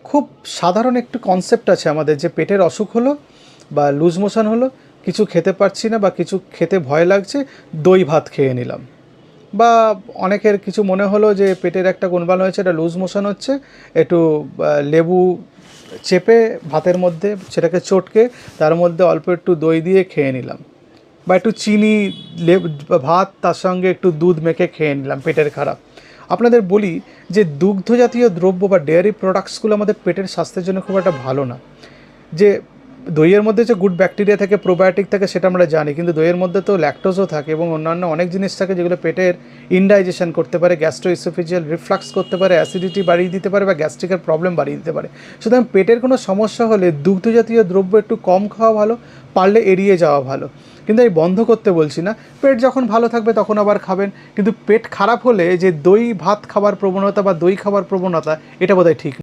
খুব সাধারণ একটু কনসেপ্ট আছে আমাদের, যে পেটের অসুখ হলো বা লুজ মোশন হলো, কিছু খেতে পারছি না বা কিছু খেতে ভয় লাগছে, দই ভাত খেয়ে নিলাম। বা অনেকের কিছু মনে হলো যে পেটের একটা গোলমাল হয়েছে, এটা লুজ মোশন হচ্ছে, একটু লেবু চেপে ভাতের মধ্যে সেটাকে চটকে তার মধ্যে অল্প একটু দই দিয়ে খেয়ে নিলাম, বা একটু চিনি ভাত তার সঙ্গে একটু দুধ মেখে খেয়ে নিলাম, পেটের খারাপ। আপনাদের বলি যে দুগ্ধ জাতীয় দ্রব্য বা ডেয়ারি প্রোডাক্টসগুলো আমাদের পেটের স্বাস্থ্যের জন্য খুব একটা ভালো না। যে দইয়ের মধ্যে যে গুড ব্যাকটেরিয়া থাকে, প্রোবায়োটিক থাকে, সেটা আমরা জানি, কিন্তু দইয়ের মধ্যে তো ল্যাকটোজও থাকে এবং অন্যান্য অনেক জিনিস থাকে যেগুলো পেটের ইনডাইজেশন করতে পারে, গ্যাস্ট্রোইসোফেজিয়াল রিফ্লাক্স করতে পারে, অ্যাসিডিটি বাড়িয়ে দিতে পারে বা গ্যাস্ট্রিকের প্রবলেম বাড়িয়ে দিতে পারে। সুতরাং পেটের কোনো সমস্যা হলে দুগ্ধ জাতীয় দ্রব্য একটু কম খাওয়া ভালো, পারলে এড়িয়ে যাওয়া ভালো। কিন্তু এই বন্ধ করতে বলছি না, পেট যখন ভালো থাকবে তখন আবার খাবেন, কিন্তু পেট খারাপ হলে যে দই ভাত খাবার প্রবণতা বা দই খাবার প্রবণতা, এটা বোধহয় ঠিক